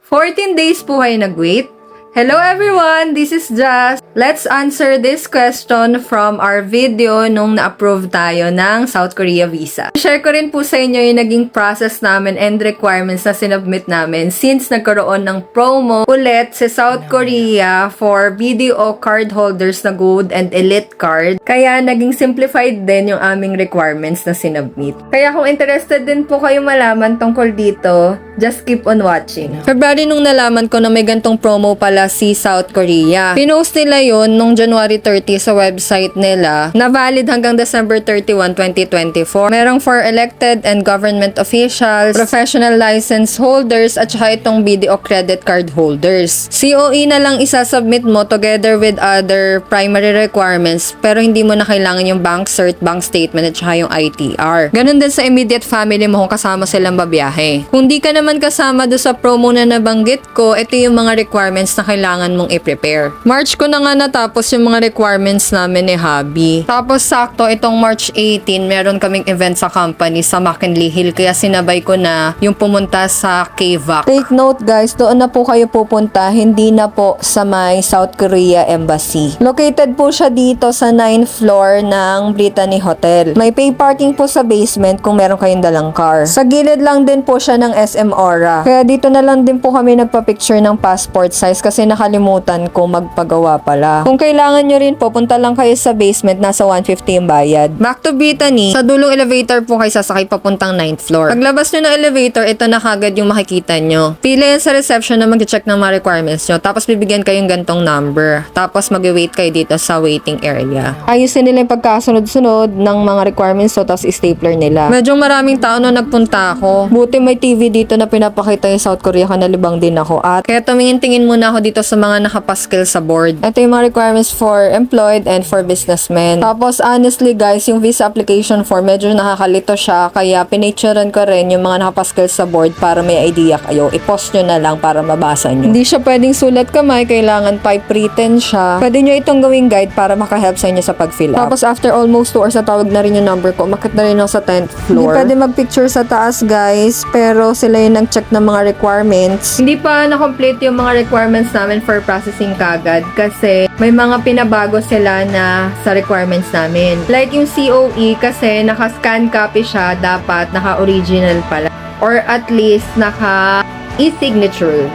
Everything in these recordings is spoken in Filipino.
14 days po kayo nag-wait? Hello everyone, this is Jazz. Let's answer this question from our video nung na-approve tayo ng South Korea visa. Share ko rin po sa inyo yung naging process namin and requirements na sinubmit namin since nagkaroon ng promo ulit sa South Korea for BDO card holders na Gold and Elite card. Kaya naging simplified din yung aming requirements na sinubmit. Kaya kung interested din po kayo malaman tungkol dito, just keep on watching. February nung nalaman ko na may gantong promo pala si South Korea. Pinost nila yun nung January 30 sa website nila na valid hanggang December 31, 2024. Merong for elected and government officials, professional license holders, at saka itong BDO credit card holders. COE na lang isasubmit mo together with other primary requirements pero hindi mo na kailangan yung bank cert, bank statement, at saka yung ITR. Ganun din sa immediate family mo kung kasama silang babiyahe. Kung di ka naman kasama do sa promo na nabanggit ko, ito yung mga requirements na kailangan mong i-prepare. March ko na nga natapos yung mga requirements namin ni Hubby. Tapos sakto itong March 18, meron kaming event sa company sa McKinley Hill kaya sinabay ko na yung pumunta sa KVAC. Take note guys, doon na po kayo pupunta, hindi na po sa may South Korea Embassy. Located po siya dito sa 9th floor ng Brittany Hotel. May pay parking po sa basement kung meron kayong dalang car. Sa gilid lang din po siya ng SM Aura. Kaya dito na lang din po kami nagpa-picture ng passport size kasi nakalimutan ko magpagawa pala. Kung kailangan nyo rin po, punta lang kayo sa basement, nasa 150 yung bayad. Back to Brittany, sa dulong elevator po kayo sasakay papuntang 9th floor. Paglabas nyo ng elevator, ito na kagad yung makikita nyo. Pila yan sa reception na mag-check ng mga requirements nyo, tapos bibigyan kayong gantong number. Tapos mag-wait kayo dito sa waiting area. Ayusin nila yung pagkasunod-sunod ng mga requirements so, tapos stapler nila. Medyo maraming tao na nagpunta ako. Buti may TV dito na pinapakita yung South Korea, kanalibang din ako. At kaya tumingin-tingin muna ako dito sa mga nakapaskil sa board. Ito yung mga requirements for employed and for businessmen. Tapos honestly guys, yung visa application form medyo nakakalito siya kaya pinicturean ko rin yung mga nakapaskil sa board para may idea kayo. I-post nyo na lang para mabasa nyo. Hindi siya pwedeng sulat kamay, kailangan type written siya. Pwede nyo itong gawing guide para makahelp sa inyo sa pag-fill up. Tapos after almost 2 hours natawag na rin yung number ko. Umakyat na rin ako sa 10th floor. Hindi pwede mag-picture sa taas guys, pero sila yung nag-check ng mga requirements. Hindi pa na-complete yung mga requirements namin for processing kagad kasi may mga pinabago sila na sa requirements namin. Like yung COE kasi naka-scan copy siya, dapat naka-original pala. Or at least naka e-signature.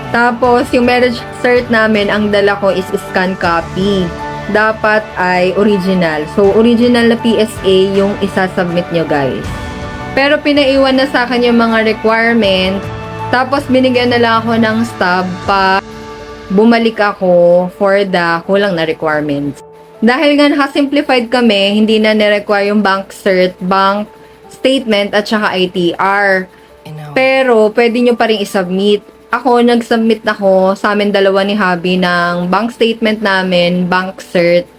Tapos yung marriage cert namin, ang dala ko is scan copy. Dapat ay original. So original na PSA yung isa-submit nyo guys. Pero pinaiwan na sa akin yung mga requirement. Tapos binigyan na lang ako ng stub pa bumalik ako for the kulang na requirements. Dahil nga naka-simplified kami, hindi na ni-require yung bank cert, bank statement at saka ITR. Pero pwede nyo pa rin isubmit. Ako, nag-submit ako sa amin dalawa ni Hubby ng bank statement namin, bank cert,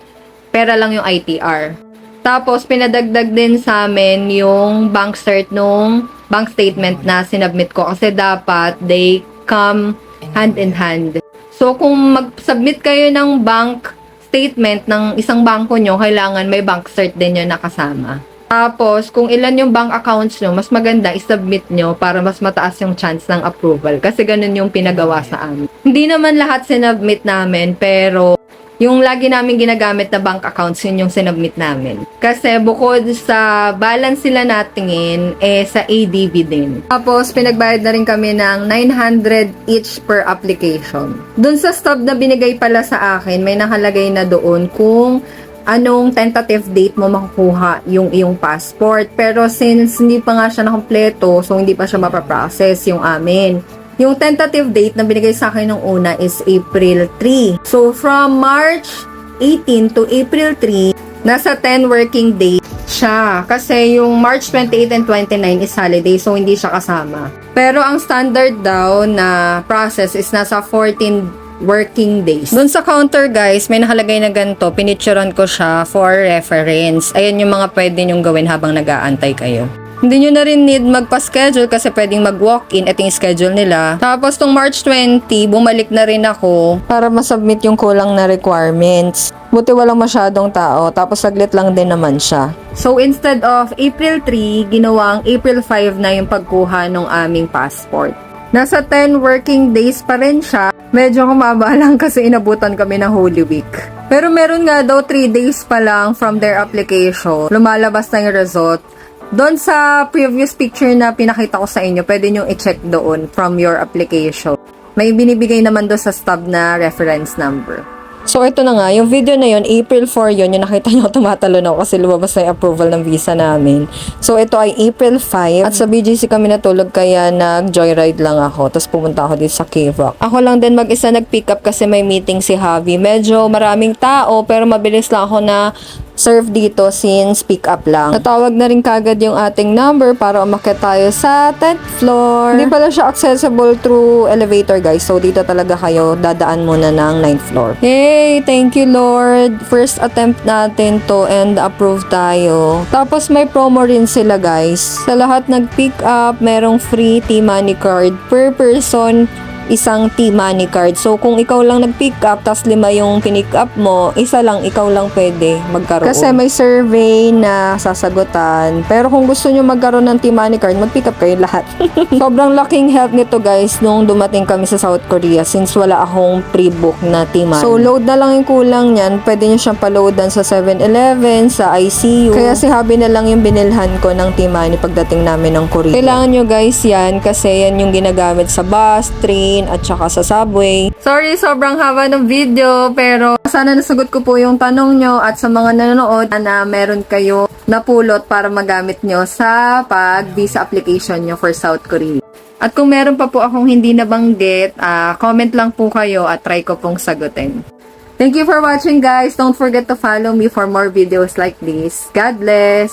pera lang yung ITR. Tapos, pinadagdag din sa amin yung bank cert nung bank statement na sinubmit ko kasi dapat they come hand in hand. So, kung mag-submit kayo ng bank statement ng isang bangko nyo, kailangan may bank cert din yun nakasama. Tapos, kung ilan yung bank accounts nyo, mas maganda isubmit nyo para mas mataas yung chance ng approval. Kasi ganun yung pinagawa sa amin. Hindi naman lahat sinubmit namin, pero yung lagi namin ginagamit na bank accounts, yun yung sinubmit namin. Kasi bukod sa balance sila natingin, sa ADB din. Tapos, pinagbayad na rin kami ng 900 each per application. Dun sa stub na binigay pala sa akin, may nakalagay na doon kung anong tentative date mo makukuha yung iyong passport. Pero since hindi pa nga siya nakompleto, so hindi pa siya mapaprocess yung amin. Yung tentative date na binigay sa akin nung una is April 3. So, from March 18 to April 3, nasa 10 working days siya. Kasi yung March 28 and 29 is holiday, so hindi siya kasama. Pero ang standard daw na process is nasa 14 working days. Doon sa counter guys, may nakalagay na ganito. Pinicturean ko siya for reference. Ayan yung mga pwede nyong gawin habang nag-aantay kayo. Hindi nyo na rin need magpa-schedule kasi pwedeng mag-walk-in. Ito yung schedule nila. Tapos tong March 20, bumalik na rin ako para masubmit yung kulang na requirements. Buti walang masyadong tao. Tapos saglit lang din naman siya. So instead of April 3, ginawang April 5 na yung pagkuha ng aming passport. Nasa 10 working days pa rin siya. Medyo kumaba lang kasi inabutan kami ng Holy Week. Pero meron nga daw 3 days pa lang from their application. Lumalabas na yung result. Doon sa previous picture na pinakita ko sa inyo, pwede nyo i-check doon from your application. May binibigay naman doon sa stub na reference number. So, ito na nga. Yung video na yun, April 4 yun. Yung nakita nyo, tumatalon ako kasi lumabas na yung approval ng visa namin. So, ito ay April 5. At sa BGC kami natulog kaya nag-joyride lang ako. Tapos pumunta ako dito sa K-Rock. Ako lang din mag-isa nag-pick up kasi may meeting si Javi. Medyo maraming tao pero mabilis lang ako na serve dito since pick up lang. Natawag na rin kagad yung ating number para umakyat tayo sa 10th floor. Hindi pala siya accessible through elevator, guys. So, dito talaga kayo dadaan muna ng 9th floor. Yay! Thank you, Lord! First attempt natin to and approve tayo. Tapos, may promo rin sila, guys. Sa lahat nag-pick up, merong free T-Money card per person, isang T-Money card. So, kung ikaw lang nag-pick up, tas 5 yung pinick up mo, isa lang, ikaw lang pwede magkaroon. Kasi may survey na sasagutan. Pero kung gusto nyo magkaroon ng T-Money card, mag-pick up kayo lahat. Sobrang laking help nito, guys, nung dumating kami sa South Korea since wala akong pre-book na T-Money. So, load na lang yung kulang niyan. Pwede nyo siyang pa-loadan sa 7-Eleven, sa ICU. Kaya si Habi na lang yung binilhan ko ng T-Money pagdating namin ng Korea. Kailangan nyo, guys, yan kasi yan yung ginagamit sa bus, train, at saka sa subway. Sorry, sobrang haba ng video, pero sana nasagot ko po yung tanong nyo at sa mga nanonood na meron kayo napulot para magamit nyo sa pag-visa application nyo for South Korea. At kung meron pa po akong hindi nabanggit, comment lang po kayo at try ko pong sagutin. Thank you for watching, guys. Don't forget to follow me for more videos like this. God bless!